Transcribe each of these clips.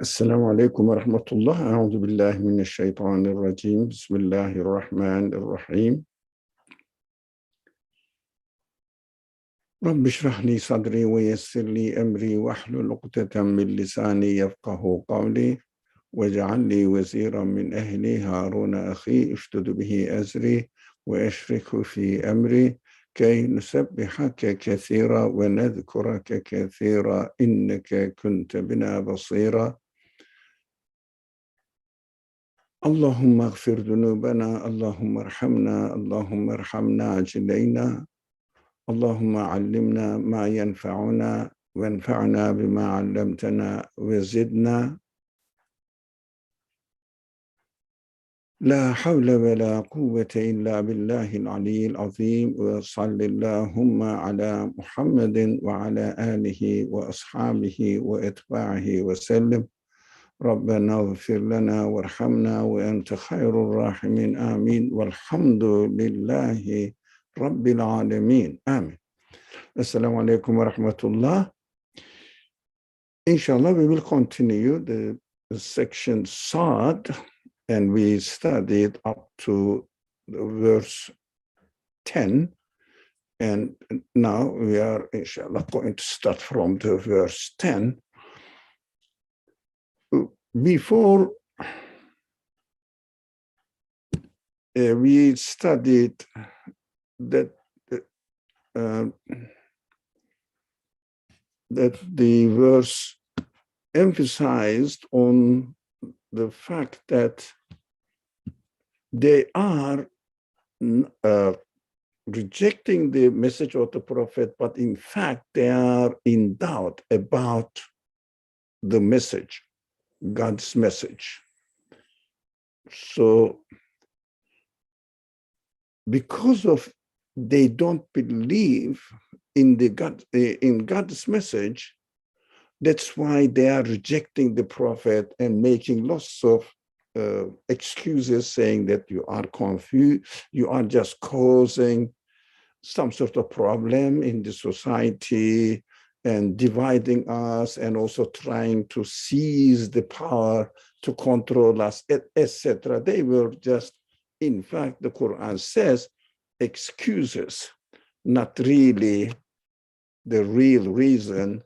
Esselamu Aleyküm ve Rahmetullah. Euzu billahi mineşşeytanirracim. Bismillahirrahmanirrahim. Rabbi şrahli sadri ve yessirli emri ve hlul ukdeten min lisani yefkahu kavli ve cealli veziran min ehli Harun ahi iştud bihi ezri ve eşrikhu fi emri key nusebbihake kethira ve nezkurake kethira inneke kunte bina basira. Allahümme gfir zunubena, Allahümme erhamna, Allahümme erhamna acileyna, Allahümme allimna ma yenfa'una ve enfa'na bima allamtana ve zidna. La havle ve la kuvvete illa billahil aliyyil azim ve sallillahümme ala Muhammedin ve ala alihi ve ashabihi ve etba'ihi ve sellem. ربنا اغفر لنا وارحمنا وأنت خير الراحمين آمين والحمد لله رب العالمين آمين. Assalamu alaikum wa rahmatullah. Inshallah, we will continue the section Sad, and we studied up to verse 10, and now we are inshallah going to start from the verse 10. Before we studied that the verse emphasized on the fact that they are rejecting the message of the prophet, but in fact they are in doubt about the message, God's message. So because of they don't believe in God's message, that's why they are rejecting the prophet and making lots of excuses, saying that you are confused, you are just causing some sort of problem in the society and dividing us, and also trying to seize the power to control us, etc. They were just, in fact, the Quran says, excuses, not really the real reason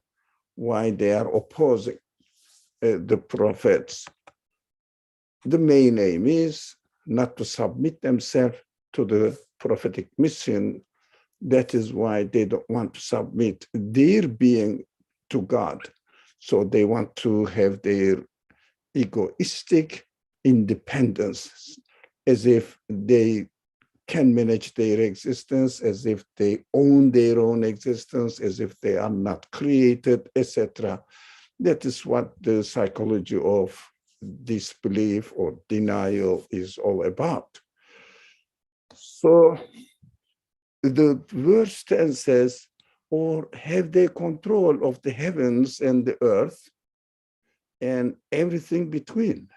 why they are opposing the prophets. The main aim is not to submit themselves to the prophetic mission. That is why they don't want to submit their being to God. So they want to have their egoistic independence, as if they can manage their existence, as if they own their own existence, as if they are not created, etc. That is what the psychology of disbelief or denial is all about. So the verse 10 says, or have they control of the heavens and the earth and everything between?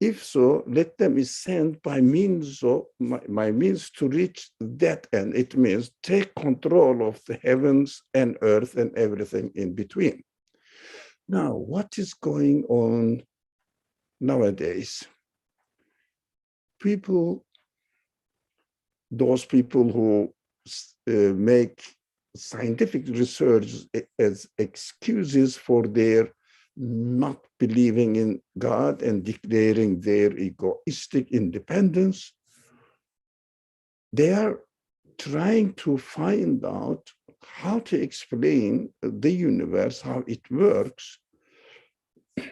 If so, let them ascend by means to reach that end. It means take control of the heavens and earth and everything in between. Now, what is going on nowadays? Those people who make scientific research as excuses for their not believing in God and declaring their egoistic independence, they are trying to find out how to explain the universe, how it works,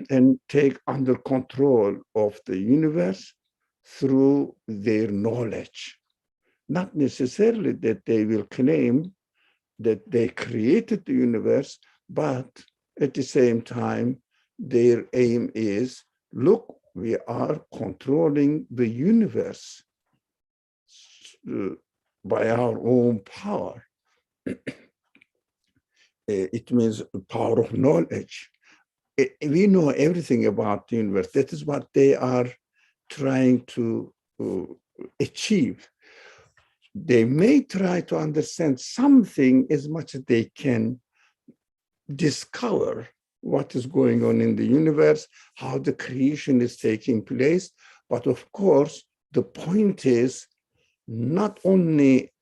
and take under control of the universe through their knowledge. Not necessarily that they will claim that they created the universe, but At the same time, their aim is, look, we are controlling the universe by our own power. It means power of knowledge. We know everything about the universe. That is what they are trying to achieve. They may try to understand something as much as they can, discover what is going on in the universe, how the creation is taking place. But of course, the point is not only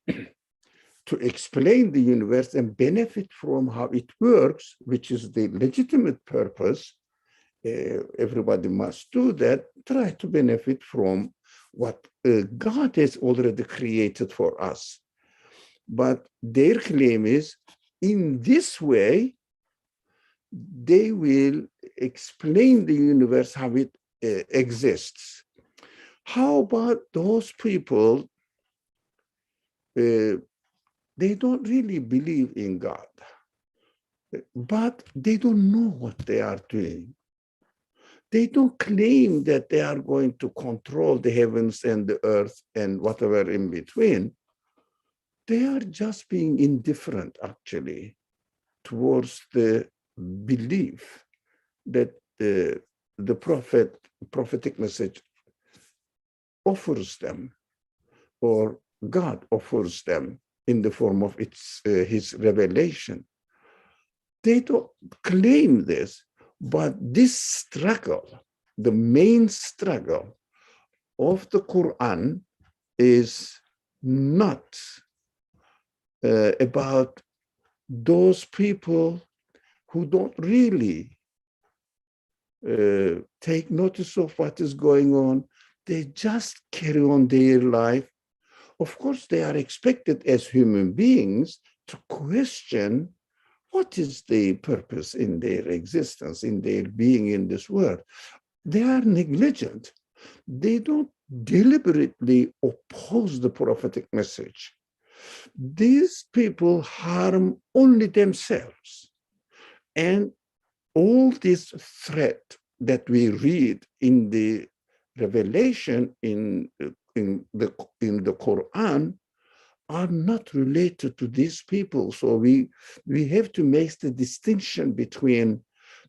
to explain the universe and benefit from how it works, which is the legitimate purpose. Everybody must do that, try to benefit from what God has already created for us. But their claim is, in this way, they will explain the universe, how it exists. How about those people? They don't really believe in God, but they don't know what they are doing. They don't claim that they are going to control the heavens and the earth and whatever in between. They are just being indifferent, actually, towards the belief that the prophetic message offers them, or God offers them in the form of his revelation. They don't claim this, but this struggle, the main struggle of the Qur'an, is not about those people who don't really take notice of what is going on. They just carry on their life. Of course, they are expected as human beings to question what is the purpose in their existence, in their being in this world. They are negligent. They don't deliberately oppose the prophetic message. These people harm only themselves. And all this threat that we read in the revelation in the Quran are not related to these people. So we have to make the distinction between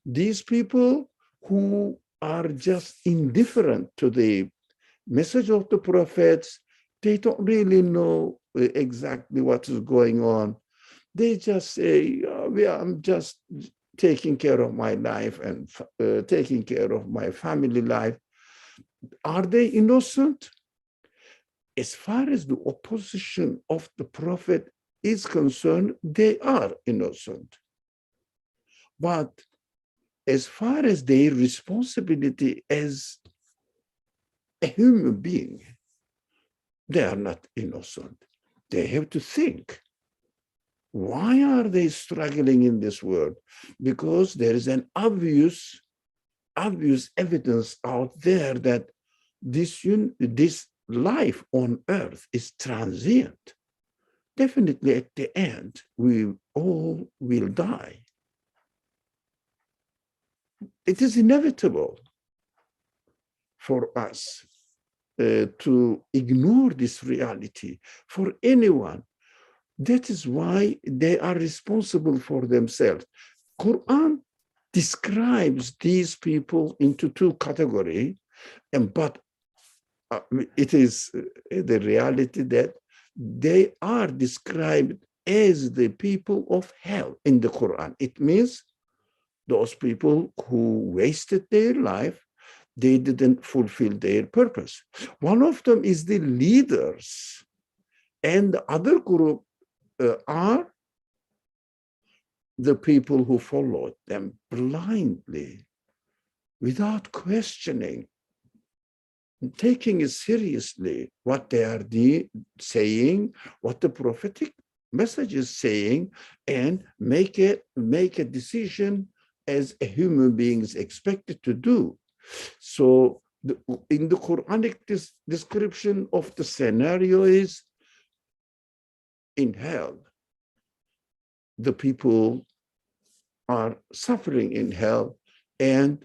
these people who are just indifferent to the message of the prophets. They don't really know exactly what is going on. They just say, I'm just taking care of my life and taking care of my family life. Are they innocent? As far as the opposition of the prophet is concerned, they are innocent. But as far as their responsibility as a human being, they are not innocent. They have to think. Why are they struggling in this world? Because there is an obvious evidence out there that this life on earth is transient. Definitely at the end, we all will die. It is inevitable for us to ignore this reality for anyone. That is why they are responsible for themselves. Quran describes these people into two categories, but it is the reality that they are described as the people of hell in the Quran. It means those people who wasted their life, they didn't fulfill their purpose. One of them is the leaders, and the other group are the people who followed them blindly, without questioning, taking it seriously what they are saying, what the prophetic message is saying, and make a decision as a human being is expected to do. So in the Quranic description of the scenario is, in hell, the people are suffering in hell, and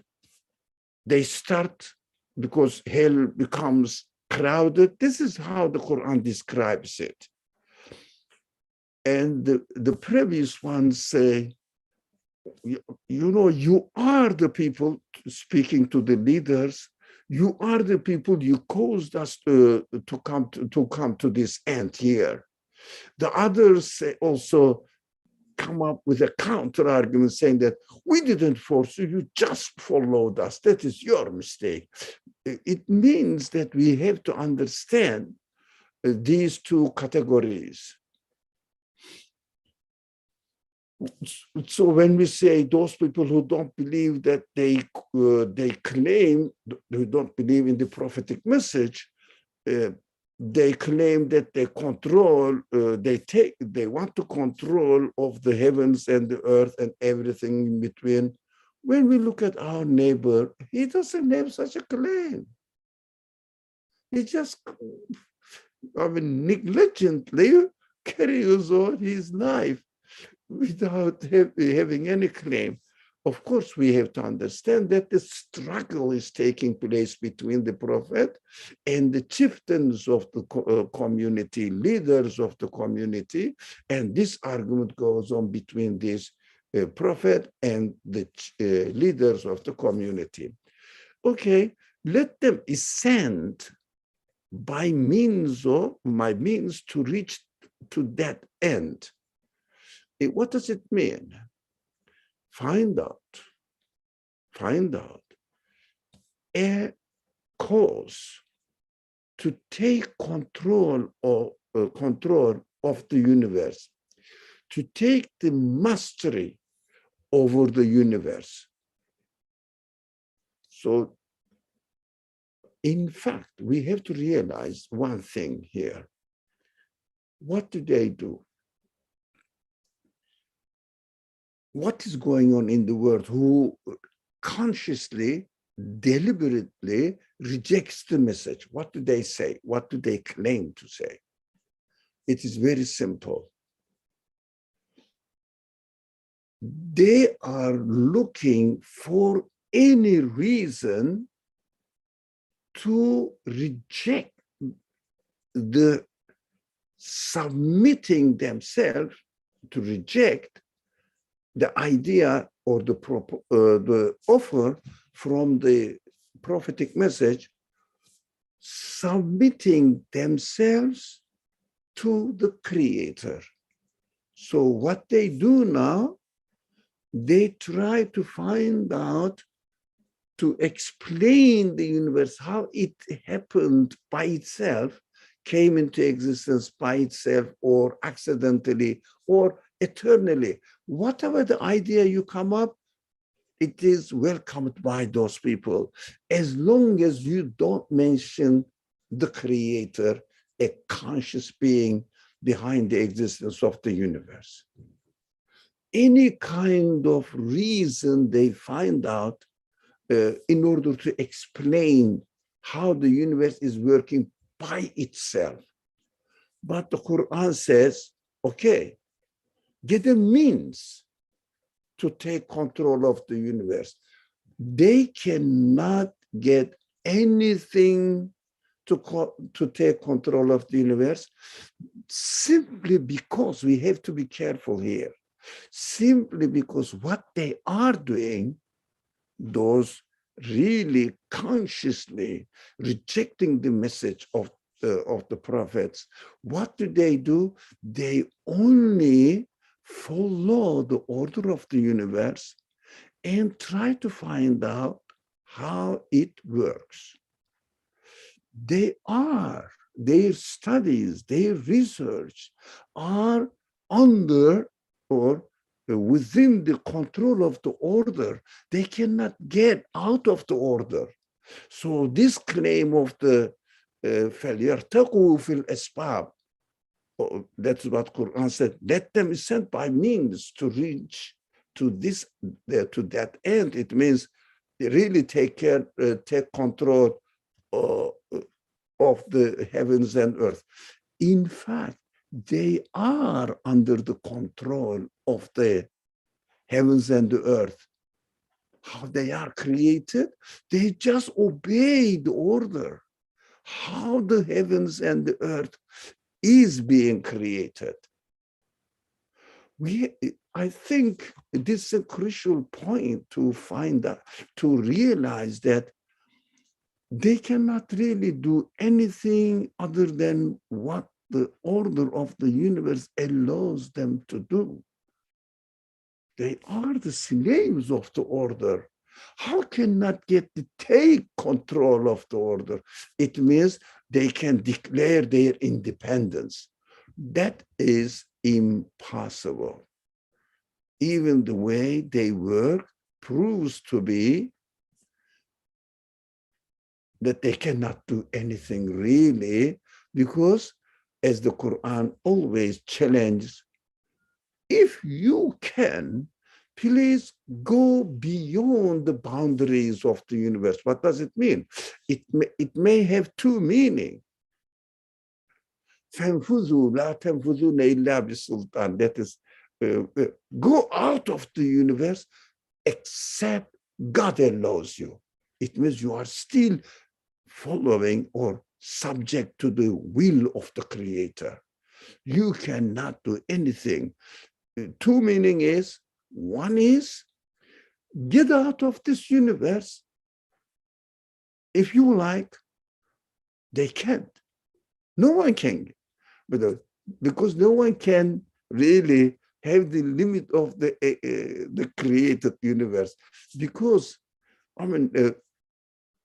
they start, because hell becomes crowded. This is how the Quran describes it. And the previous ones say, you are the people, speaking to the leaders, you are the people, you caused us to come to this end here. The others also come up with a counter argument saying that we didn't force you, you just followed us. That is your mistake. It means that we have to understand these two categories. So when we say those people who don't believe, that they claim, who don't believe in the prophetic message, they claim that they control, they want to control of the heavens and the earth and everything in between. When we look at our neighbor, he doesn't have such a claim. He just, negligently carries on his life without having any claim. Of course, we have to understand that the struggle is taking place between the prophet and the chieftains of the community, leaders of the community, and this argument goes on between this prophet and the leaders of the community. Okay, let them ascend by means to reach to that end. What does it mean? Find out a cause to take control of the universe, to take the mastery over the universe. So, in fact, we have to realize one thing here. What do they do? What is going on in the world who consciously, deliberately rejects the message? What do they say? What do they claim to say? It is very simple. They are looking for any reason to reject the submitting themselves, to reject the idea or the offer from the prophetic message, submitting themselves to the Creator. So what they do now, they try to find out, to explain the universe, how it happened by itself, came into existence by itself, or accidentally, or eternally. Whatever the idea you come up, it is welcomed by those people, as long as you don't mention the Creator, a conscious being behind the existence of the universe. Any kind of reason they find out in order to explain how the universe is working by itself. But the Quran says, okay, get a means to take control of the universe. They cannot get anything to take control of the universe, simply because, we have to be careful here, simply because what they are doing, those really consciously rejecting the message of the prophets, what do? They only follow the order of the universe and try to find out how it works. Their studies, their research are under or within the control of the order. They cannot get out of the order. So this claim of the فَلْيَرْتَقُوا فِي الْأَسْبَابِ, that's what Quran said, let them ascend by means to reach to this, to that end. It means they really take control of the heavens and earth. In fact, they are under the control of the heavens and the earth, how they are created, they just obey the order. How the heavens and the earth is being created. I think this is a crucial point to find out, to realize that they cannot really do anything other than what the order of the universe allows them to do. They are the slaves of the order. How cannot get to take control of the order? It means they can declare their independence. That is impossible. Even the way they work proves to be that they cannot do anything really, because as the Quran always challenges, if you can, please go beyond the boundaries of the universe. What does it mean? It may have two meanings. That is, go out of the universe except God allows you. It means you are still following or subject to the will of the Creator. You cannot do anything. Two meaning is, one is, get out of this universe. If you like, they can't. No one can. But because no one can really have the limit of the created universe. Because, I mean,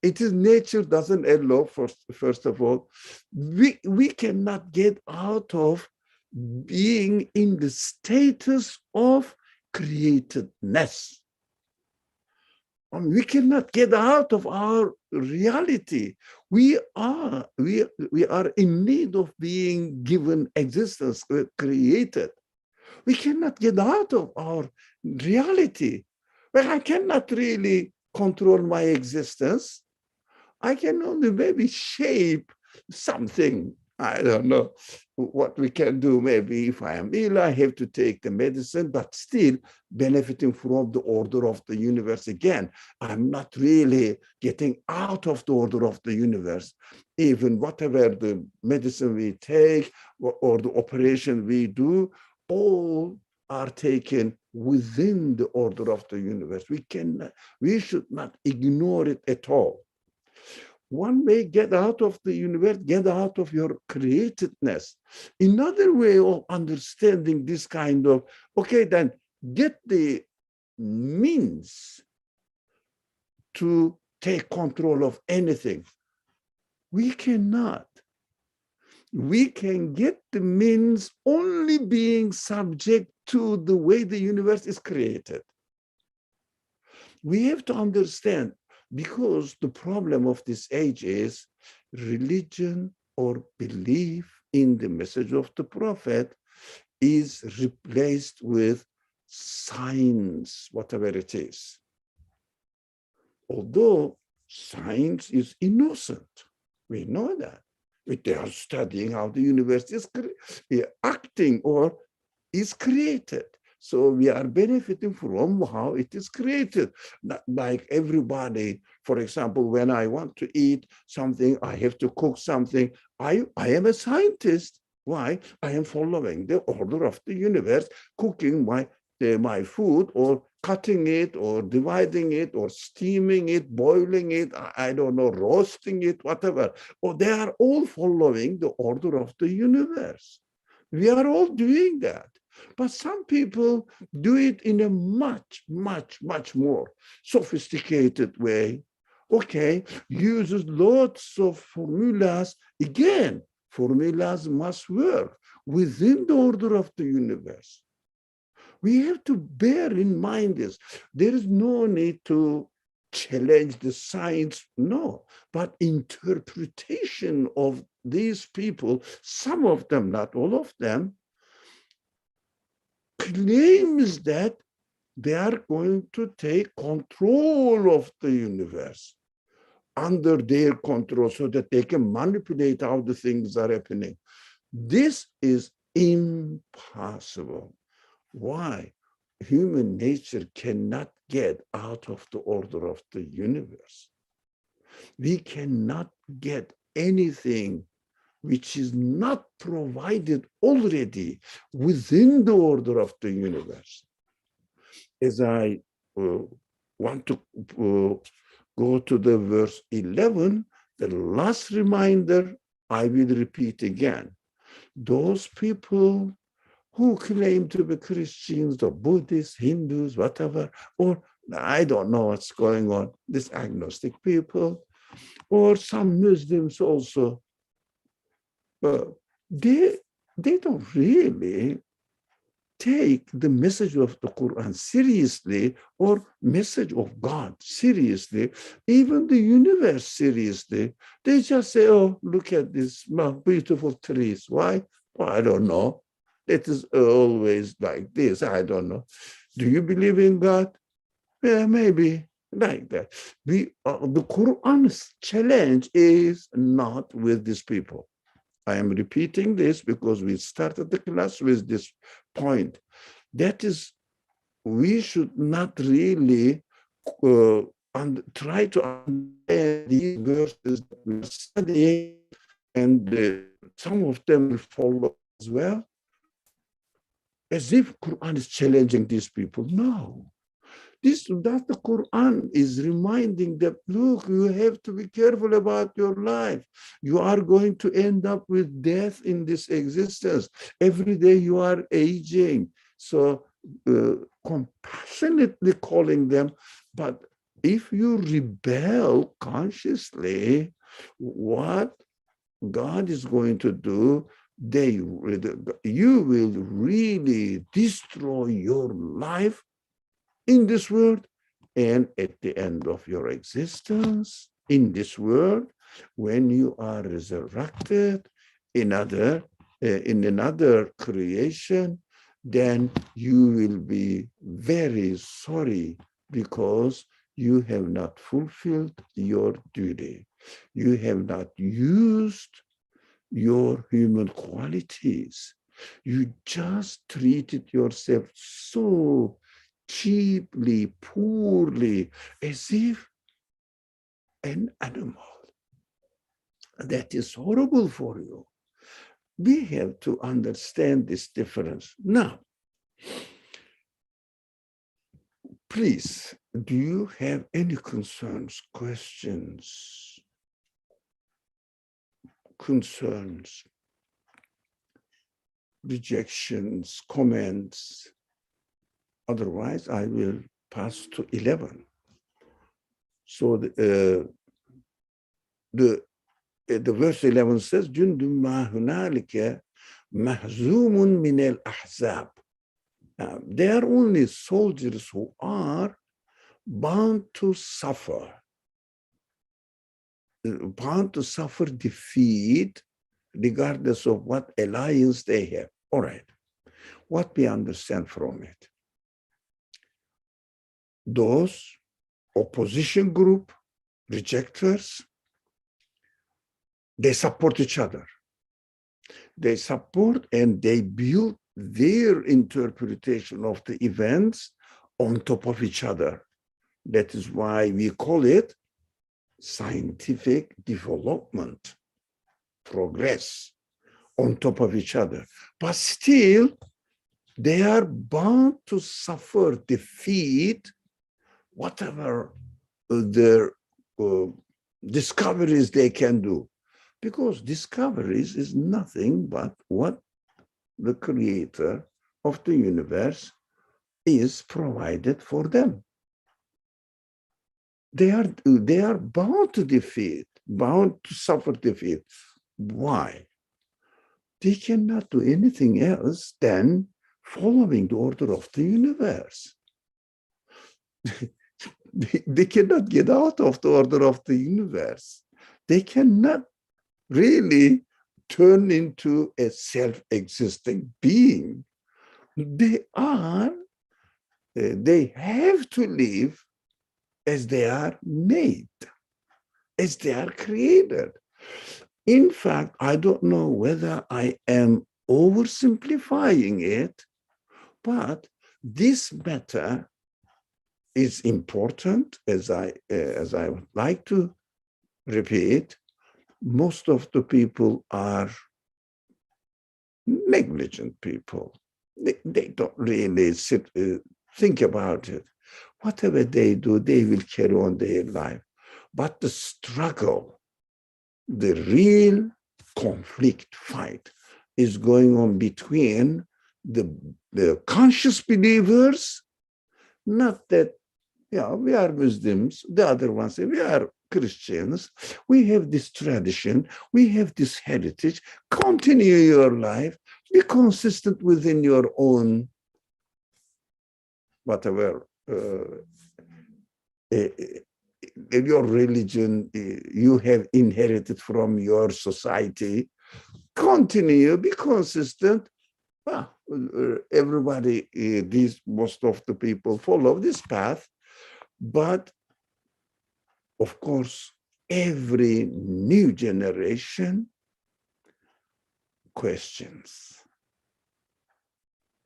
it is nature doesn't allow, first of all. We cannot get out of being in the status of createdness. We cannot get out of our reality. We are in need of being given existence, created. We cannot get out of our reality. But I cannot really control my existence. I can only maybe shape something. I don't know what we can do. Maybe if I am ill, I have to take the medicine, but still benefiting from the order of the universe again. I'm not really getting out of the order of the universe. Even whatever the medicine we take or the operation we do, all are taken within the order of the universe. We should not ignore it at all. One way, get out of the universe, get out of your createdness. Another way of understanding this kind of, okay, then get the means to take control of anything. We cannot. We can get the means only being subject to the way the universe is created. We have to understand, because the problem of this age is religion or belief in the message of the prophet is replaced with science, whatever it is. Although science is innocent, we know that. They are studying how the universe is acting or is created. So we are benefiting from how it is created. Not like everybody, for example, when I want to eat something, I have to cook something. I am a scientist. Why? I am following the order of the universe, cooking my food, or cutting it, or dividing it, or steaming it, boiling it, I don't know, roasting it, whatever. Or they are all following the order of the universe. We are all doing that. But some people do it in a much, much, much more sophisticated way. Okay, uses lots of formulas. Again, formulas must work within the order of the universe. We have to bear in mind this. There is no need to challenge the science, no, but interpretation of these people, some of them, not all of them, claims that they are going to take control of the universe under their control so that they can manipulate how the things are happening. This is impossible. Why? human nature cannot get out of the order of the universe. We cannot get anything which is not provided already within the order of the universe. As I want to go to the verse 11, the last reminder I will repeat again. Those people who claim to be Christians or Buddhists, Hindus, whatever, or I don't know what's going on, these agnostic people, or some Muslims also, they don't really take the message of the Quran seriously, or message of God seriously, even the universe seriously. They just say, oh, look at these beautiful trees. Why? Well, I don't know. It is always like this. I don't know. Do you believe in God? Yeah, maybe like that. The Quran's challenge is not with these people. I am repeating this because we started the class with this point. That is, we should not really try to understand these verses that we are studying, and some of them will follow as well, as if Quran is challenging these people. No. That the Quran is reminding them, look, you have to be careful about your life. You are going to end up with death in this existence. Every day you are aging. So compassionately calling them, but if you rebel consciously, what God is going to do, you will really destroy your life in this world, and at the end of your existence in this world, when you are resurrected in another creation, then you will be very sorry because you have not fulfilled your duty. You have not used your human qualities. You just treated yourself so cheaply, poorly, as if an animal. That is horrible for you. We have to understand this difference. Now, please, do you have any concerns, questions, rejections, comments? Otherwise, I will pass to 11. So the verse 11 says, جُنْدٌ مَا هُنَالِكَ مَهْزُومٌ مِنَ الْأَحْزَابِ. They are only soldiers who are bound to suffer defeat, regardless of what alliance they have. All right. What we understand from it? Those opposition group, rejectors, they support each other. They support and they build their interpretation of the events on top of each other. That is why we call it scientific development, progress on top of each other. But still, they are bound to suffer defeat, whatever their discoveries they can do. Because discoveries is nothing but what the creator of the universe is provided for them. They are bound to defeat, bound to suffer defeat. Why? They cannot do anything else than following the order of the universe. They cannot get out of the order of the universe. They cannot really turn into a self-existing being. They have to live as they are made, as they are created. In fact, I don't know whether I am oversimplifying it, but this matter is important, as I would like to repeat. Most of the people are negligent people. They don't really think about it. Whatever they do, they will carry on their life. But the struggle, the real conflict, fight, is going on between the conscious believers, not that, we are Muslims, the other ones say we are Christians, we have this tradition, we have this heritage, continue your life, be consistent within your own, whatever, your religion you have inherited from your society, continue, be consistent. Well, everybody, most of the people follow this path, but of course, every new generation questions.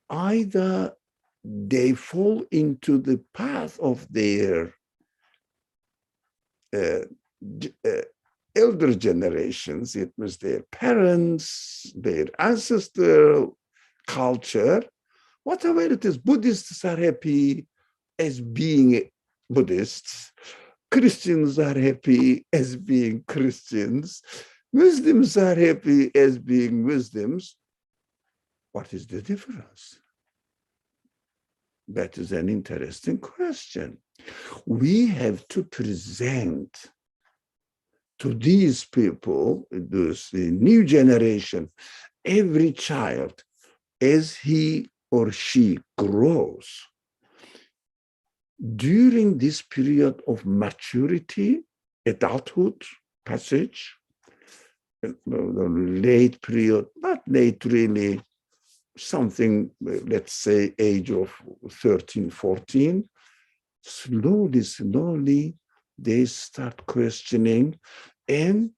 Either they fall into the path of their elder generations, it was their parents, their ancestral culture, whatever it is. Buddhists are happy as being Buddhists. Christians are happy as being Christians. Muslims are happy as being Muslims. What is the difference? That is an interesting question. We have to present to these people, this new generation, every child, as he or she grows, during this period of maturity, adulthood, passage, the late period, not late really, something, let's say, age of 13, 14, slowly, they start questioning. And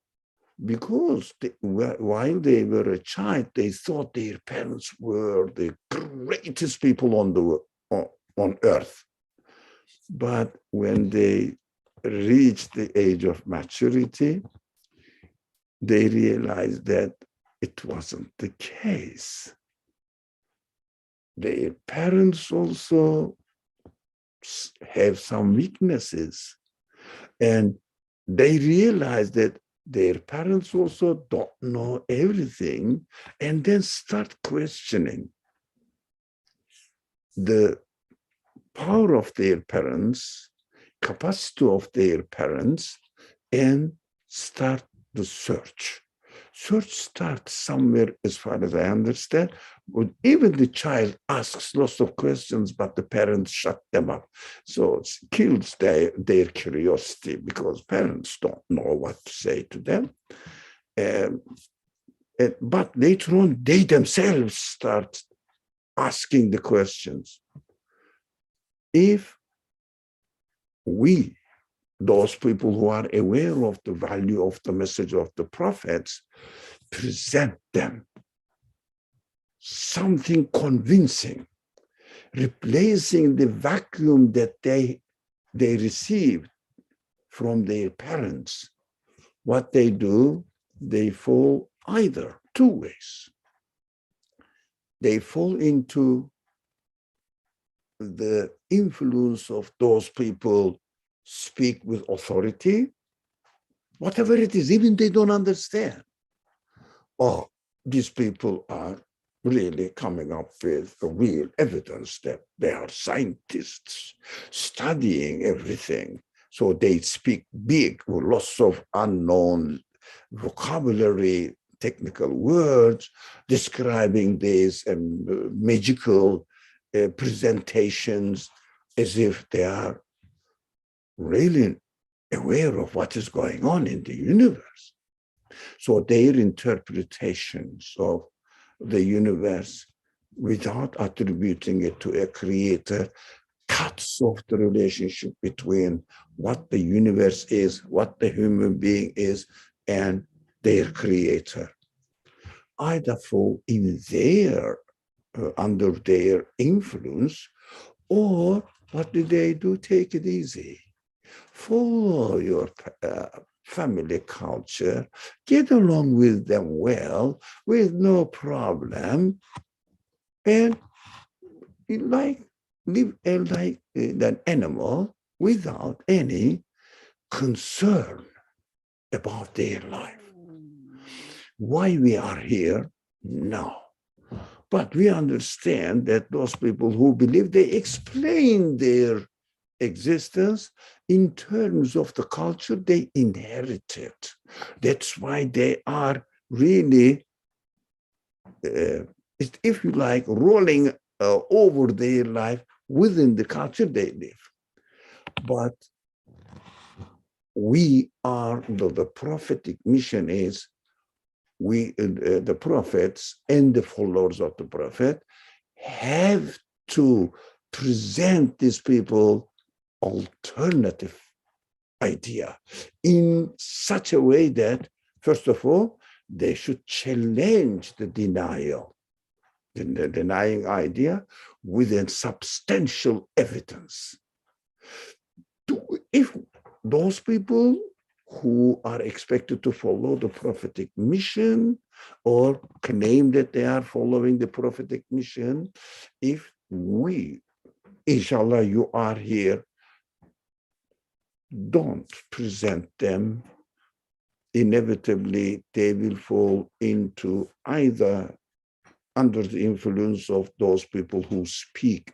because while they were a child, they thought their parents were the greatest people on earth. But when they reached the age of maturity, they realized that it wasn't the case. Their parents also have some weaknesses, and they realize that their parents also don't know everything, and then start questioning the power of their parents, capacity of their parents, and start the search. Search starts somewhere, as far as I understand, but even the child asks lots of questions, but the parents shut them up. So it kills their curiosity, because parents don't know what to say to them. But later on, they themselves start asking the questions. If we, those people who are aware of the value of the message of the prophets, present them something convincing, replacing the vacuum that they received from their parents, what they do, they fall either two ways. They fall into the influence of those people, speak with authority, whatever it is, even they don't understand. Oh, these people are really coming up with real evidence that they are scientists studying everything. So they speak big with lots of unknown vocabulary, technical words, describing this and magical presentations as if they are really aware of what is going on in the universe. So their interpretations of the universe, without attributing it to a creator, cuts off the relationship between what the universe is, what the human being is, and their creator. Either fall in their under their influence, Or what do they do? Take it easy. Follow your family culture. Get along with them well, with no problem. And like live like an animal without any concern about their life. Why we are here? No. But we understand that those people who believe, they explain their existence in terms of the culture they inherited. That's why they are really, if you like, rolling over their life within the culture they live. But we are, the prophetic mission is, the prophets and the followers of the prophet have to present these people alternative idea in such a way that, first of all, they should challenge the denial, the denying idea, with substantial evidence. If those people who are expected to follow the prophetic mission or claim that they are following the prophetic mission, if we, inshallah, you are here, don't present them, inevitably they will fall into either under the influence of those people who speak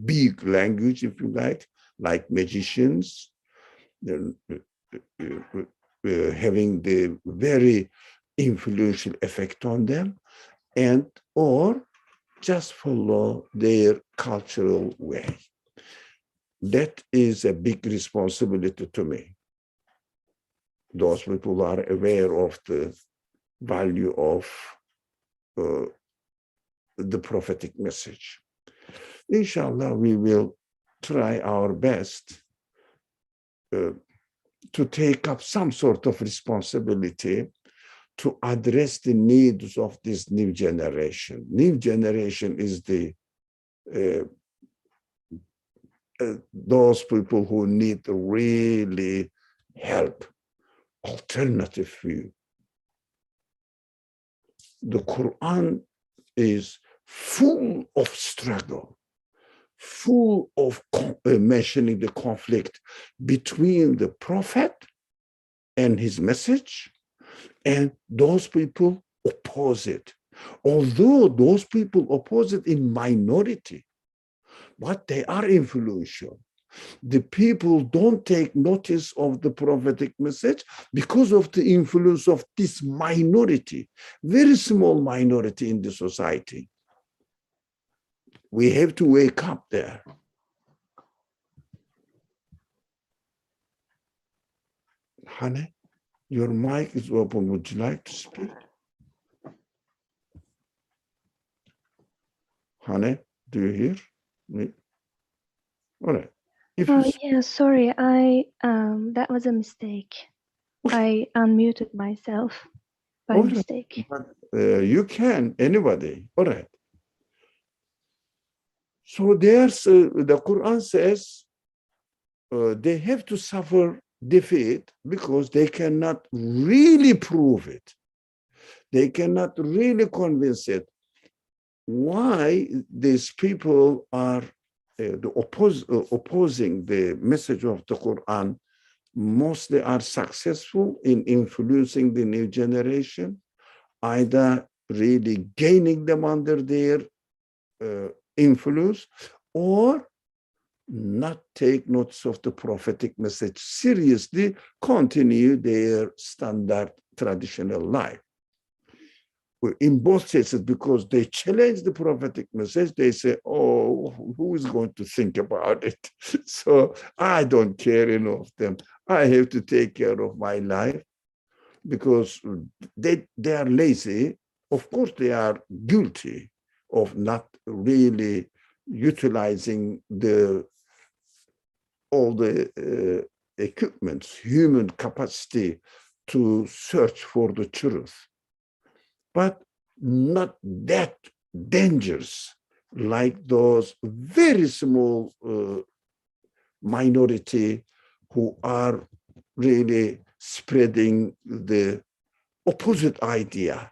big language, if you like magicians, having the very influential effect on them, and or just follow their cultural way. That is a big responsibility to me. Those people are aware of the value of the prophetic message. Inshallah, we will try our best to take up some sort of responsibility to address the needs of this new generation. New generation is the those people who need really help, alternative view. The Quran is full of struggle, full of mentioning the conflict between the prophet and his message, and those people oppose it. Although those people oppose it in minority, but they are influential. The people don't take notice of the prophetic message because of the influence of this minority, very small minority in the society. We have to wake up there. Hane, your mic is open. Would you like to speak? Hane, do you hear me? All right. Yeah, sorry, that was a mistake. I unmuted myself by mistake. But, you can, anybody. All right. So there's the Quran says they have to suffer defeat because they cannot really prove it. They cannot really convince it. Why these people are opposing the message of the Quran mostly are successful in influencing the new generation, either really gaining them under their influence or not take notice of the prophetic message seriously, continue their standard traditional life. In both cases, because they challenge the prophetic message, they say, oh, who is going to think about it? So I don't care enough of them. I have to take care of my life because they are lazy. Of course, they are guilty of not really utilizing all the equipments, human capacity to search for the truth. But not that dangerous like those very small minority who are really spreading the opposite idea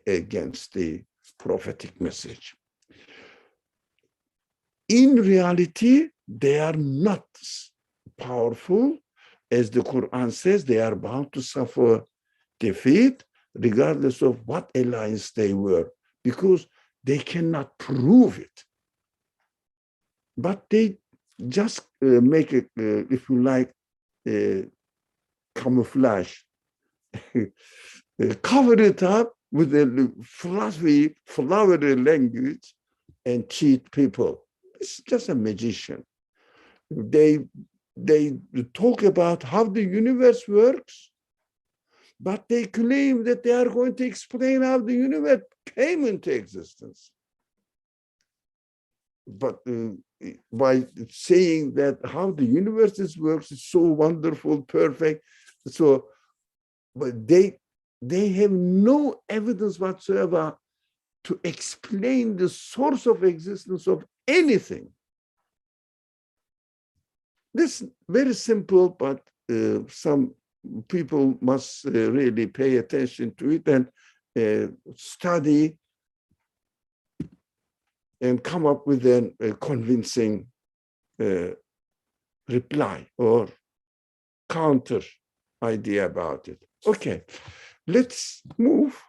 against the prophetic message. In reality, they are not powerful. As the Quran says, they are bound to suffer defeat, regardless of what alliance they were, because they cannot prove it. But they just make it, if you like, camouflage, cover it up with a fluffy, flowery language and cheat people. It's just a magician. They talk about how the universe works, but they claim that they are going to explain how the universe came into existence. But by saying that how the universe works is so wonderful, perfect, so, but they have no evidence whatsoever to explain the source of existence of anything. This is very simple, but some people must really pay attention to it and study and come up with a convincing reply or counter idea about it. Okay, let's move.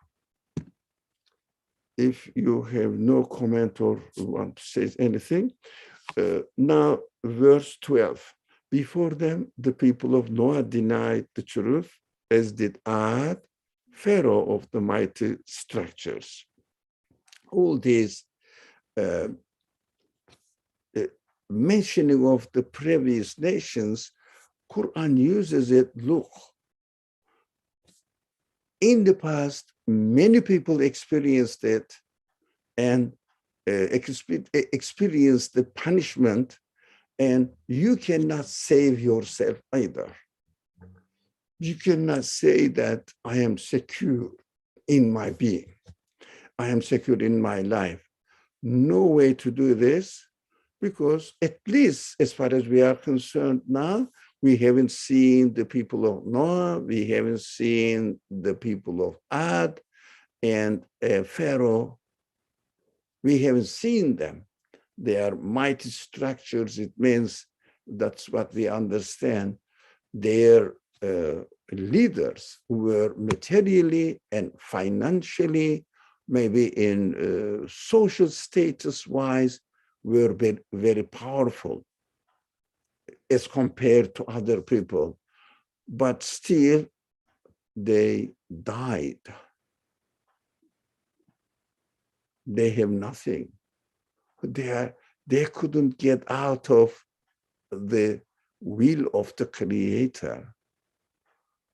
If you have no comment or want to say anything, now verse 12. Before them, the people of Noah denied the truth, as did Ad, Pharaoh of the mighty structures. All these mentioning of the previous nations, Quran uses it. Look, in the past, many people experienced it and experienced the punishment, and you cannot save yourself either. You cannot say that I am secure in my being. I am secure in my life. No way to do this, because at least as far as we are concerned now, we haven't seen the people of Noah, we haven't seen the people of Ad and Pharaoh. We haven't seen them. They are mighty structures. It means that's what we understand. Their leaders were materially and financially, maybe in social status-wise, were very, very powerful as compared to other people. But still, they died. They have nothing. They couldn't get out of the will of the Creator.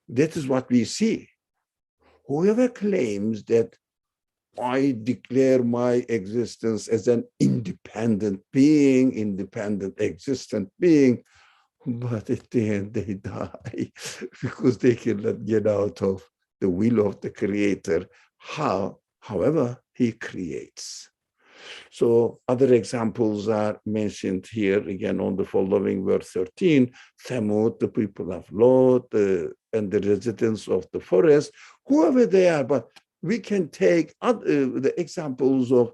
That is what we see. Whoever claims that I declare my existence as an independent being, independent existent being, but at the end they die because they cannot get out of the will of the Creator, however he creates. So other examples are mentioned here again on the following verse 13. Thamud, the people of Lot, and the residents of the forest, whoever they are. But we can take the examples of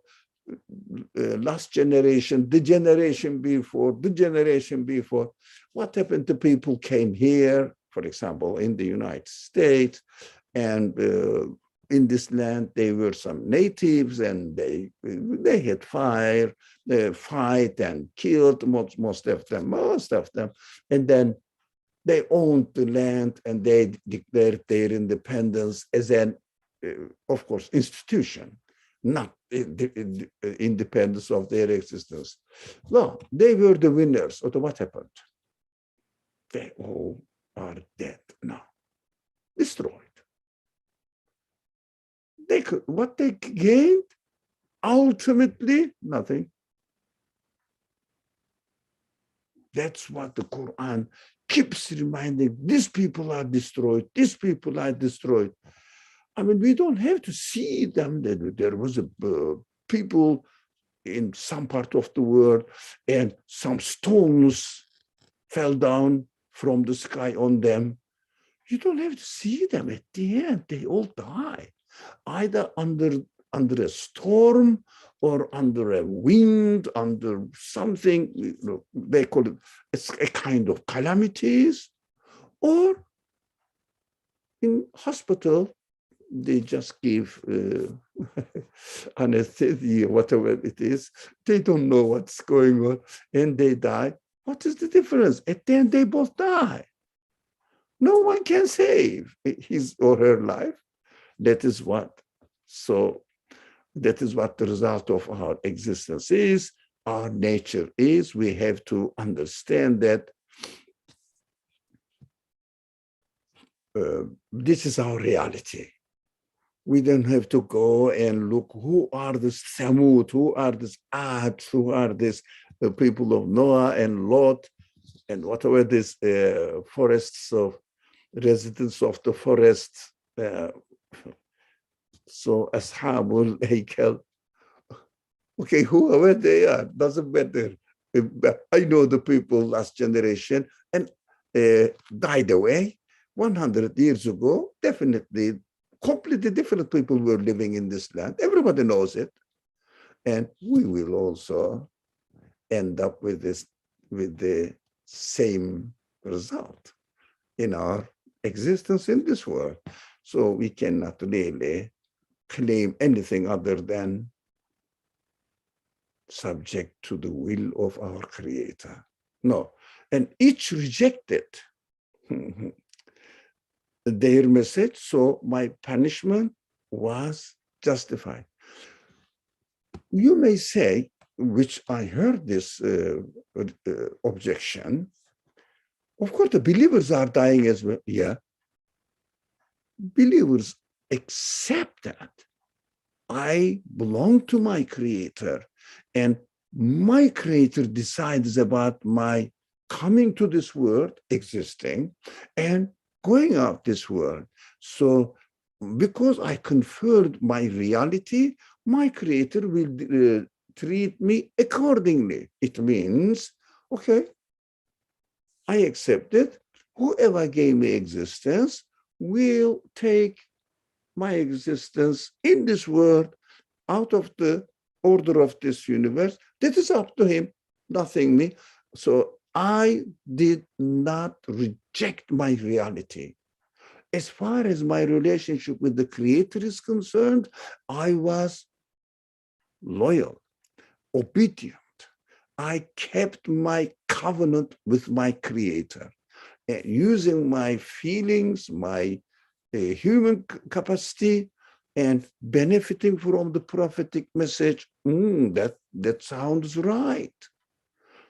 last generation, the generation before, the generation before. What happened to people came here, for example, in the United States, and in this land, there were some natives, and they had fight and killed most of them, and then they owned the land and they declared their independence as an, of course, institution, not independence of their existence. No, they were the winners. So what happened? They all are dead now, destroyed. What they gained? Ultimately, nothing. That's what the Quran keeps reminding. These people are destroyed. These people are destroyed. I mean, we don't have to see them. There was a people in some part of the world, and some stones fell down from the sky on them. You don't have to see them at the end. They all die, either under a storm or under a wind, under something, they call it, it's a kind of calamities, or in hospital, they just give anesthesia, whatever it is. They don't know what's going on, and they die. What is the difference? At the end, they both die. No one can save his or her life. That is what the result of our existence is, our nature is. We have to understand that this is our reality. We don't have to go and look who are the Samud, who are these Ad, who are these people of Noah and Lot, and whatever these forests of residents of the forest. So Ashabul Haikel, okay, whoever they are, doesn't matter. I know the people last generation and died away. 100 years ago, definitely completely different people were living in this land. Everybody knows it. And we will also end up with the same result in our existence in this world. So we cannot really claim anything other than subject to the will of our Creator. No. And each rejected their message, so my punishment was justified. You may say, which I heard this objection, of course the believers are dying as well. Yeah, believers accept that I belong to my Creator, and my Creator decides about my coming to this world, existing, and going out this world. So because I conferred my reality, my Creator will treat me accordingly. It means, okay, I accept it. Whoever gave me existence will take my existence in this world out of the order of this universe. That is up to him, nothing me. So I did not reject my reality. As far as my relationship with the Creator is concerned, I was loyal, obedient. I kept my covenant with my Creator, using my feelings, my human capacity, and benefiting from the prophetic message. That sounds right.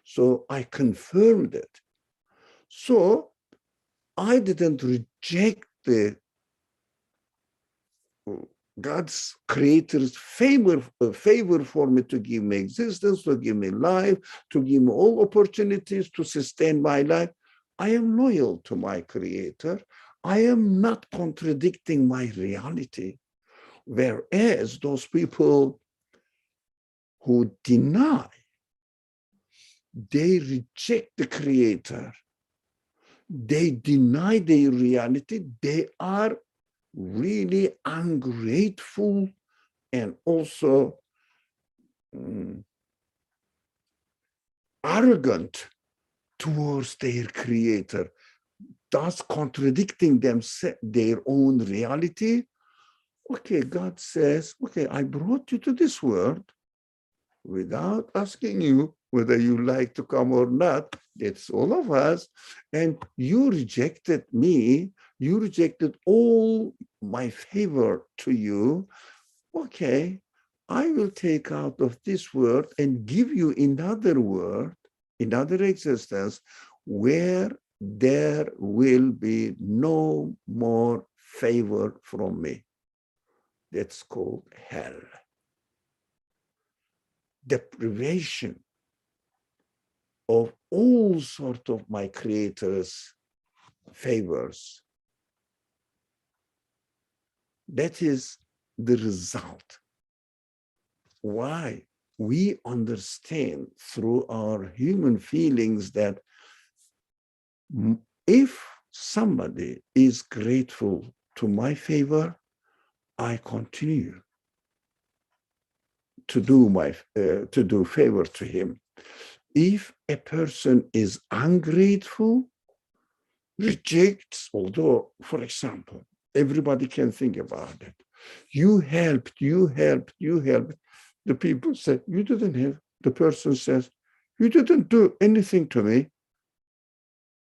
So I confirmed it. So I didn't reject God's Creator's favor for me to give me existence, to give me life, to give me all opportunities to sustain my life. I am loyal to my Creator. I am not contradicting my reality. Whereas those people who deny, they reject the Creator, they deny their reality, they are really ungrateful and also arrogant towards their Creator, thus contradicting their own reality. Okay, God says, okay, I brought you to this world without asking you whether you like to come or not. It's all of us. And you rejected me. You rejected all my favor to you. Okay, I will take out of this world and give you another world, another existence, where there will be no more favor from me. That's called hell. Deprivation of all sorts of my Creator's favors. That is the result. Why? we understand through our human feelings that if somebody is grateful to my favor, I continue to do favor to him. If a person is ungrateful, rejects, although, for example, everybody can think about it. You helped. The people say, you didn't help. The person says, you didn't do anything to me.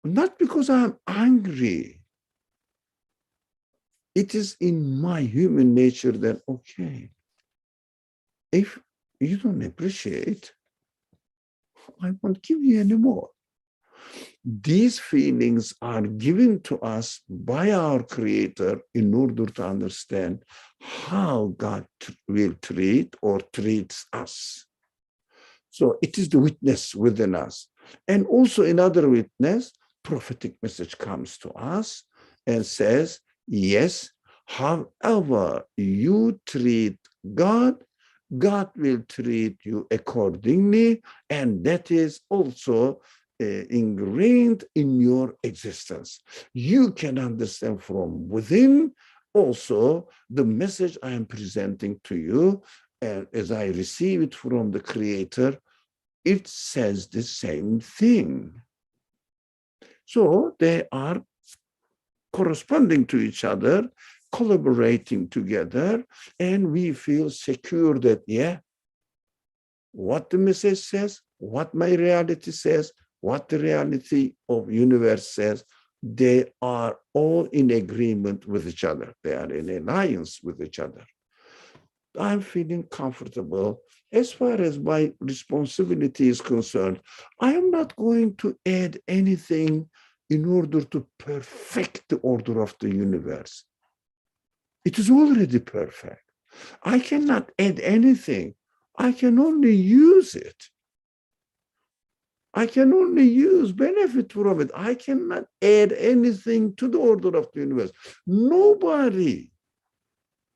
Not because I'm angry. It is in my human nature that, okay, if you don't appreciate, I won't give you any more. These feelings are given to us by our Creator in order to understand how God will treat or treats us. So it is the witness within us. And also another witness, prophetic message comes to us and says, yes, however you treat God, God will treat you accordingly, and that is also ingrained in your existence. You can understand from within also the message I am presenting to you, and as I receive it from the Creator, it says the same thing. So they are corresponding to each other, collaborating together, and we feel secure that, yeah, what the message says, what my reality says, what the reality of universe says, they are all in agreement with each other. They are in alliance with each other. I'm feeling comfortable. As far as my responsibility is concerned, I am not going to add anything in order to perfect the order of the universe. It is already perfect. I cannot add anything. I can only use it. I can only use benefit from it. I cannot add anything to the order of the universe. Nobody,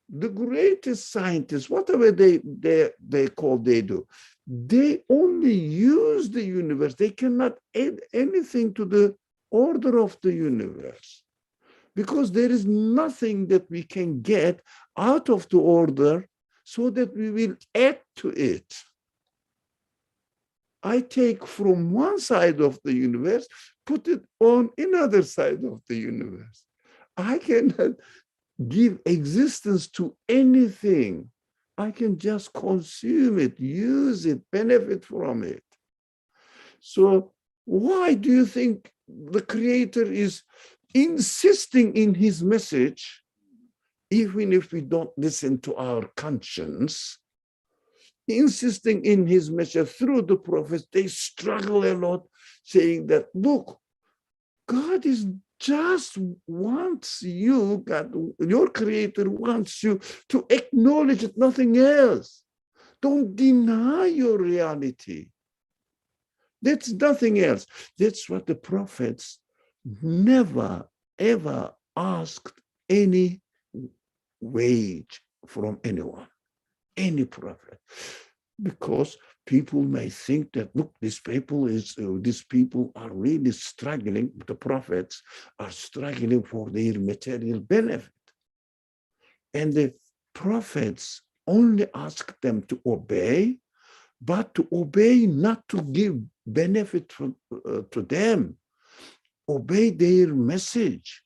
the greatest scientists, whatever they do, they only use the universe. They cannot add anything to the order of the universe, because there is nothing that we can get out of the order so that we will add to it. I take from one side of the universe, put it on another side of the universe. I cannot give existence to anything. I can just consume it, use it, benefit from it. So why do you think the Creator is insisting in his message, even if we don't listen to our conscience, insisting in his message through the prophets? They struggle a lot, saying that, look, God is just wants you, God, your Creator wants you to acknowledge it, nothing else. Don't deny your reality. That's nothing else. That's what the prophets never, ever asked any wage from anyone, any prophet, because people may think that, look, these people are really struggling. The prophets are struggling for their material benefit, and the prophets only ask them to obey, but to obey, not to give benefit to them. Obey their message.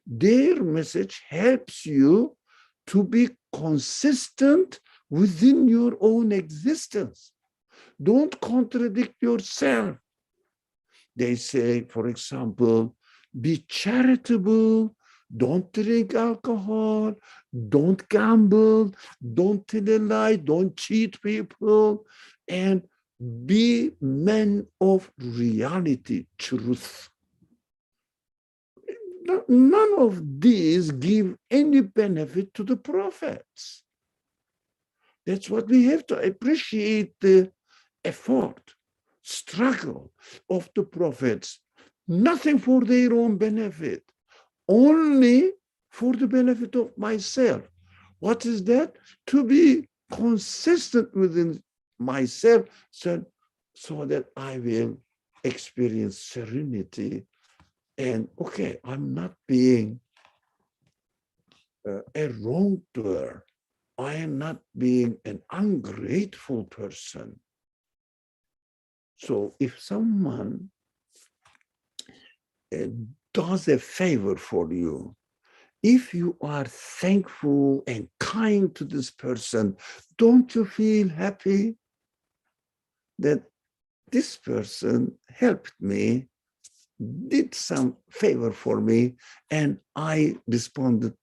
Their message helps you to be consistent within your own existence. Don't contradict yourself. They say, for example, be charitable, don't drink alcohol, don't gamble, don't tell a lie, don't cheat people, and be men of reality, truth. None of these give any benefit to the prophets. That's what we have to appreciate, the effort, struggle of the prophets. Nothing for their own benefit, only for the benefit of myself. What is that? To be consistent within myself so that I will experience serenity. And okay, I'm not being a wrongdoer. I am not being an ungrateful person. So if someone does a favor for you, if you are thankful and kind to this person, don't you feel happy that this person helped me, did some favor for me, and I responded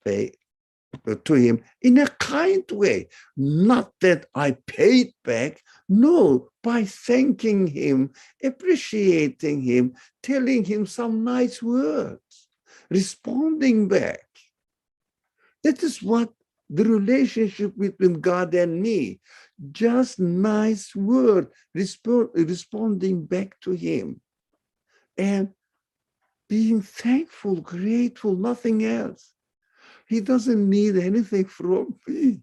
to him in a kind way? Not that I paid back, no, by thanking him, appreciating him, telling him some nice words, responding back. That is what the relationship between God and me, just nice word, responding back to him and being thankful, grateful, nothing else. He doesn't need anything from me.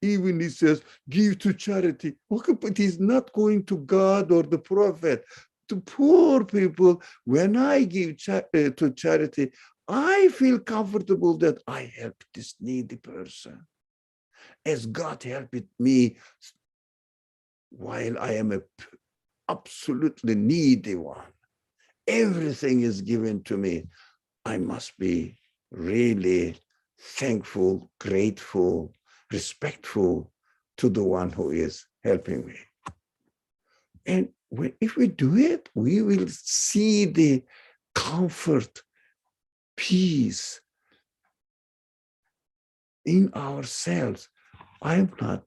Even he says, give to charity. Okay, but he's not going to God or the prophet, to poor people. When I give to charity, I feel comfortable that I helped this needy person, as God helped me while I am a absolutely needy one. Everything is given to me. I must be really thankful, grateful, respectful to the one who is helping me. And if we do it, we will see the comfort, peace in ourselves. I'm not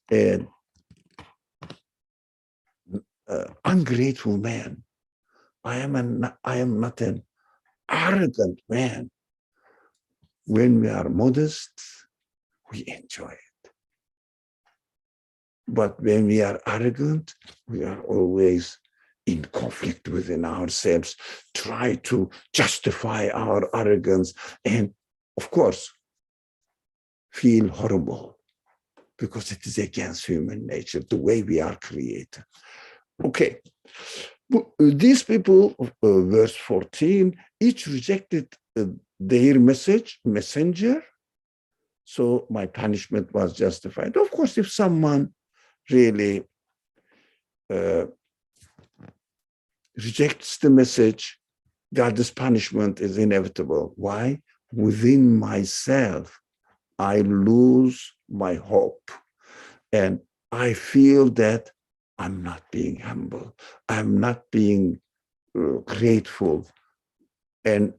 an ungrateful man. I am not an arrogant man. When we are modest, we enjoy it. But when we are arrogant, we are always in conflict within ourselves, try to justify our arrogance, and of course, feel horrible because it is against human nature, the way we are created. Okay, these people, verse 14, each rejected their messenger, so my punishment was justified. Of course, if someone really rejects the message, God's punishment is inevitable. Why? Within myself, I lose my hope, and I feel that I'm not being humble, I'm not being grateful, and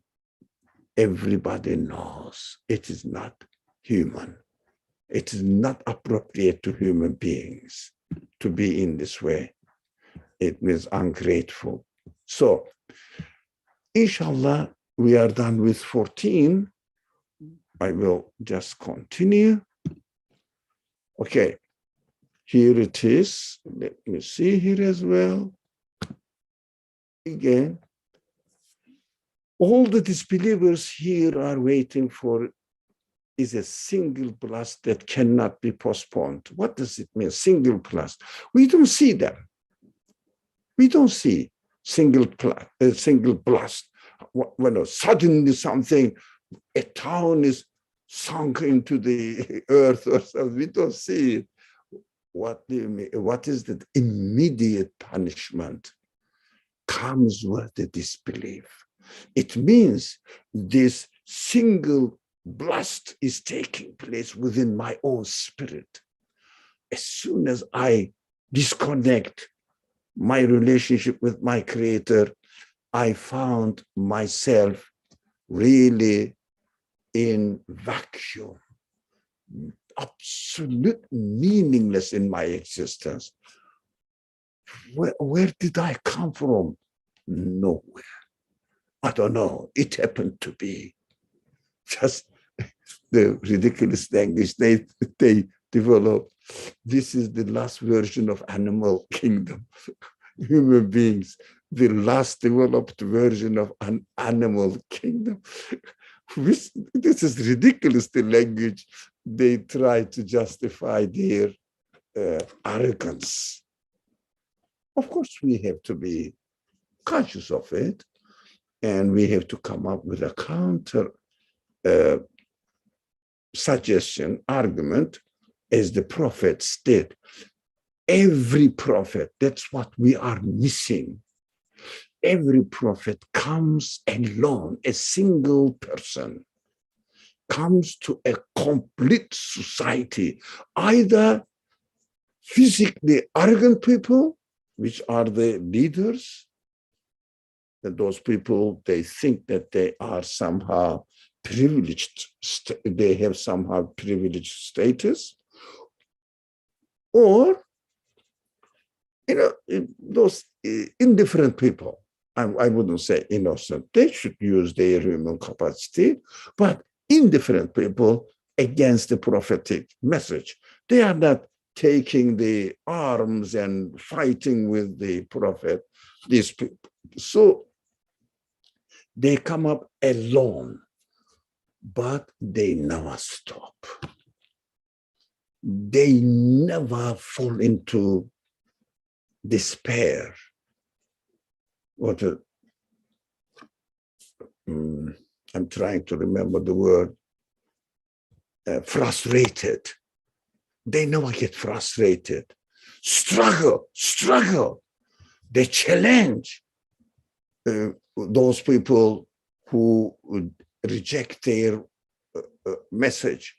everybody knows it is not human. It is not appropriate to human beings to be in this way. It means ungrateful. So, inshallah, we are done with 14. I will just continue. Okay, here it is. Let me see here as well. Again, all the disbelievers here are waiting for is a single blast that cannot be postponed. What does it mean, single blast? We don't see them. We don't see single blast. When suddenly something, a town is sunk into the earth or something. We don't see it. What do you mean? What is the immediate punishment? Comes with the disbelief. It means this single blast is taking place within my own spirit. As soon as I disconnect my relationship with my Creator, I found myself really in vacuum, absolute meaningless in my existence. Where did I come from? Nowhere. I don't know. It happened to be. Just the ridiculous language they develop. This is the last version of animal kingdom. Human beings, the last developed version of an animal kingdom. This is ridiculous, the language they try to justify their arrogance. Of course, we have to be conscious of it, and we have to come up with a counter suggestion, argument, as the prophets did. Every prophet, that's what we are missing. Every prophet comes alone, a single person, comes to a complete society, either physically arrogant people, which are the leaders, that those people, they think that they are somehow privileged, they have somehow privileged status, or, those indifferent people. I wouldn't say innocent. They should use their human capacity, but indifferent people against the prophetic message. They are not taking the arms and fighting with the prophet, these people. So they come up alone, but they never stop. They never fall into despair. I'm trying to remember the word, frustrated. They never get frustrated. Struggle. They challenge those people who reject their message.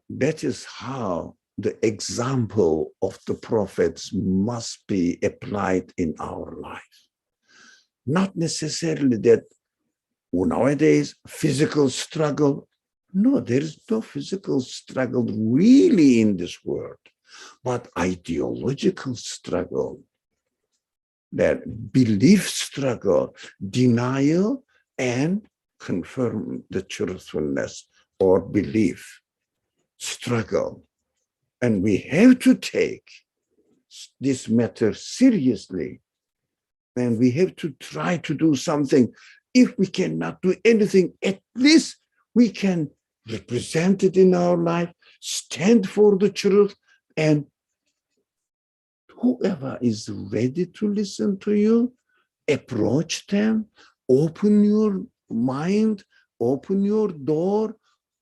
That is how the example of the prophets must be applied in our life. Not necessarily that nowadays physical struggle. No, there is no physical struggle really in this world, but ideological struggle, that belief struggle, denial, and confirm the truthfulness or belief struggle. And we have to take this matter seriously, and we have to try to do something. If we cannot do anything, at least we can represent it in our life, stand for the truth, and whoever is ready to listen to you, approach them, open your mind, open your door,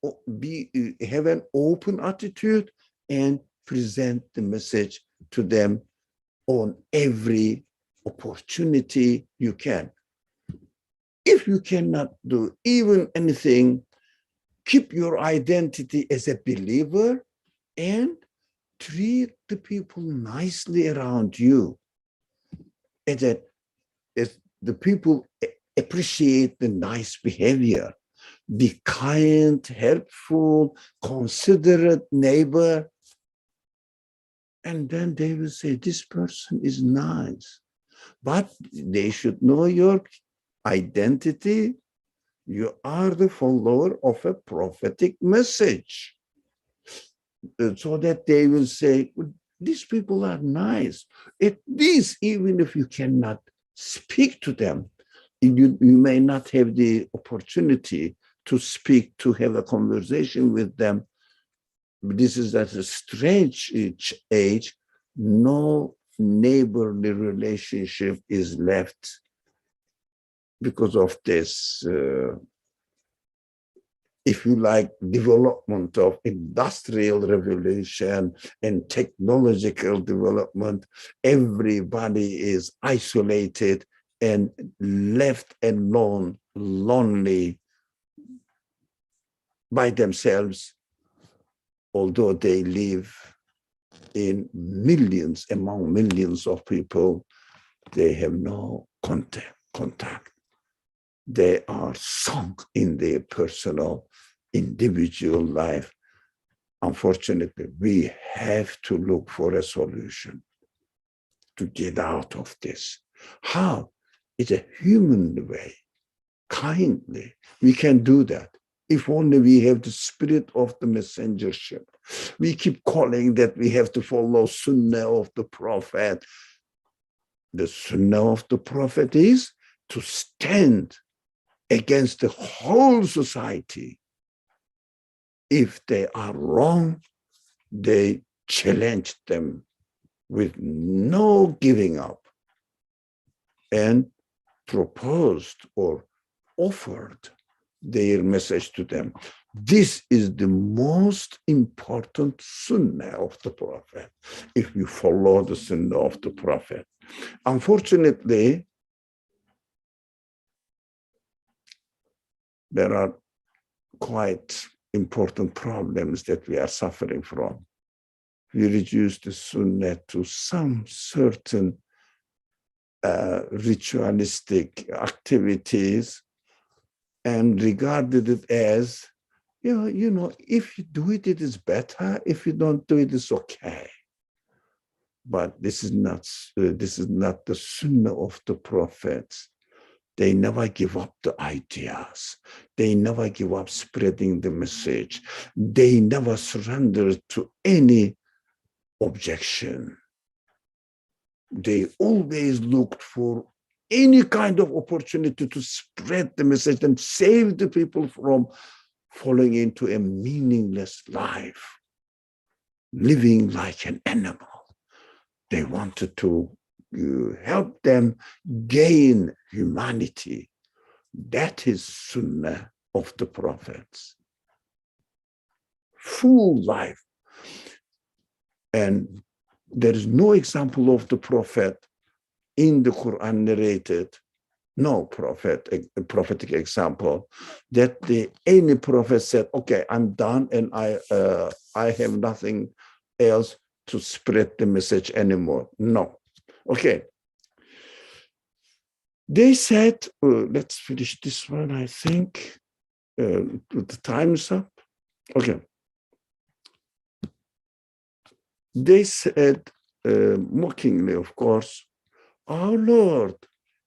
have an open attitude, and present the message to them on every opportunity you can. If you cannot do even anything, keep your identity as a believer and treat the people nicely around you. And that as the people appreciate the nice behavior, be kind, helpful, considerate neighbor. And then they will say, this person is nice. But they should know your identity. You are the follower of a prophetic message. So that they will say, these people are nice. At least, even if you cannot speak to them, you may not have the opportunity to speak, to have a conversation with them. This is at a strange age. No neighborly relationship is left because of this, if you like, development of industrial revolution and technological development. Everybody is isolated and left alone, lonely by themselves, although they live in millions, among millions of people. They have no contact. They are sunk in their personal, individual life. Unfortunately, we have to look for a solution to get out of this. How? It's a human way, kindly. We can do that. If only we have the spirit of the messengership. We keep calling that we have to follow Sunnah of the Prophet. The Sunnah of the Prophet is to stand against the whole society. If they are wrong, they challenged them with no giving up and proposed or offered their message to them. This is the most important sunnah of the Prophet, if you follow the sunnah of the Prophet. Unfortunately, there are quite important problems that we are suffering from. We reduce the sunnah to some certain ritualistic activities and regarded it as, if you do it, it is better. If you don't do it, it's okay. But this is not the sunnah of the prophets. They never give up the ideas. They never give up spreading the message. They never surrender to any objection. They always looked for any kind of opportunity to spread the message and save the people from falling into a meaningless life, living like an animal. They wanted to help them gain humanity. That is sunnah of the prophets. Full life. And there is no example of the prophet in the Qur'an narrated, no prophetic example, that any prophet said, okay, I'm done and I have nothing else to spread the message anymore. No. Okay. They said, let's finish this one, I think. The time's up. Okay. They said, mockingly, of course, our Lord,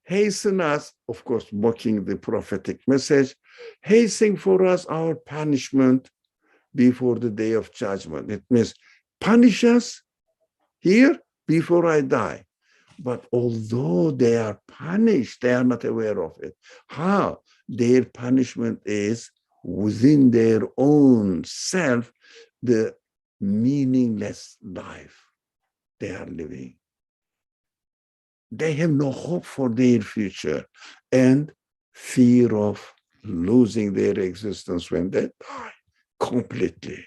hasten us, of course, mocking the prophetic message, hasten for us our punishment before the day of judgment. It means punish us here before I die. But although they are punished, they are not aware of it. How? Their punishment is within their own self, the meaningless life they are living. They have no hope for their future and fear of losing their existence when they die completely.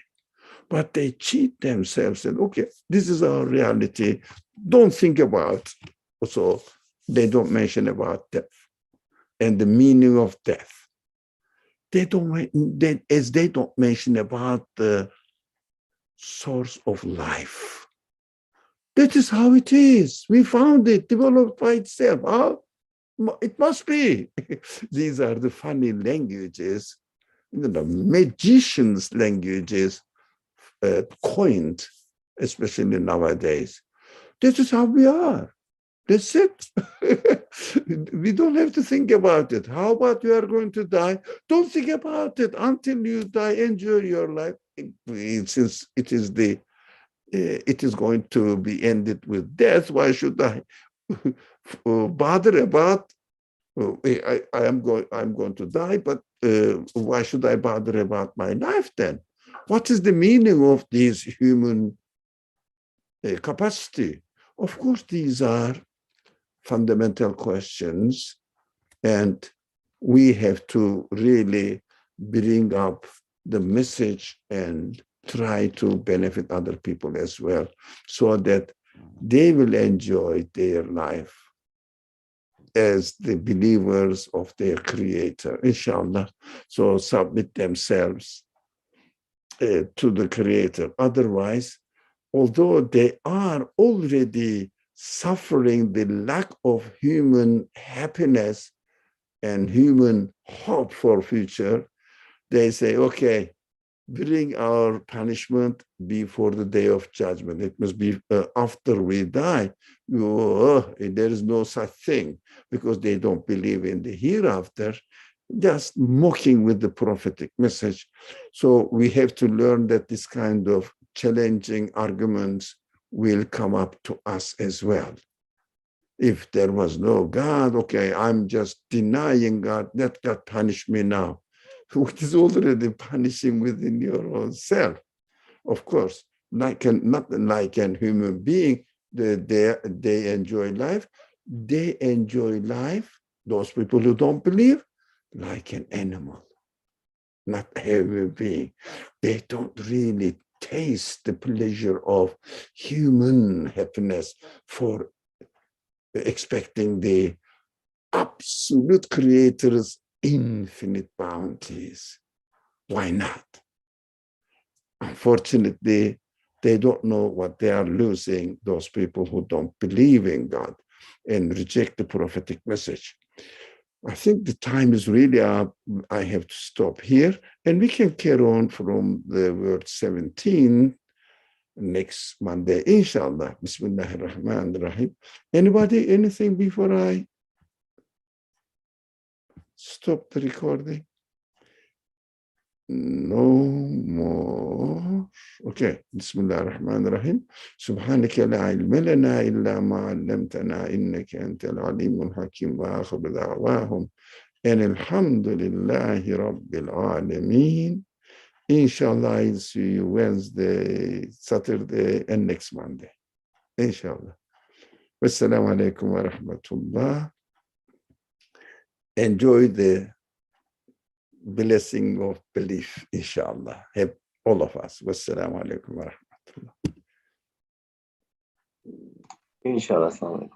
But they cheat themselves and, okay, this is our reality. Don't think about. So they don't mention about death and the meaning of death. They don't mention about the source of life. That is how it is. We found it, developed by itself. How? It must be. These are the funny languages, the magicians' languages coined, especially nowadays. This is how we are. That's it. We don't have to think about it. How about you are going to die? Don't think about it until you die. Enjoy your life. Since it is going to be ended with death, why should I bother about? I'm going to die, but why should I bother about my life then? What is the meaning of this human capacity? Of course, these are fundamental questions, and we have to really bring up the message and try to benefit other people as well, so that they will enjoy their life as the believers of their Creator, inshallah. So submit themselves to the Creator. Otherwise, although they are already suffering the lack of human happiness and human hope for future, they say, okay, bring our punishment before the day of judgment. It must be after we die. There is no such thing, because they don't believe in the hereafter, just mocking with the prophetic message. So we have to learn that this kind of challenging arguments will come up to us as well. If there was no God, okay, I'm just denying God, let God punish me now. It is already punishing within your own self. Of course, not like a human being. They enjoy life. They enjoy life, those people who don't believe, like an animal, not a human being. They don't really taste the pleasure of human happiness for expecting the absolute creator's infinite bounties. Why not? Unfortunately, they don't know what they are losing, those people who don't believe in God and reject the prophetic message. I think the time is really up. I have to stop here, and we can carry on from the word 17 next Monday, inshallah. Bismillahirrahmanirrahim. Anybody, anything before I stop the recording? No more. Okay. Bismillahirrahmanirrahim. Subhanaka la ilma lana illa ma 'allamtana innaka antal alimul hakim wa akhir da'wahum and alhamdulillahi rabbil alameen. Inshallah, I'll see you Wednesday, Saturday, and next Monday. Inshallah. Wassalamu alaikum wa rahmatullah. Enjoy the blessing of belief, inshallah. Have all of us. Wassalamu alaikum wa rahmatullah. Inshallah.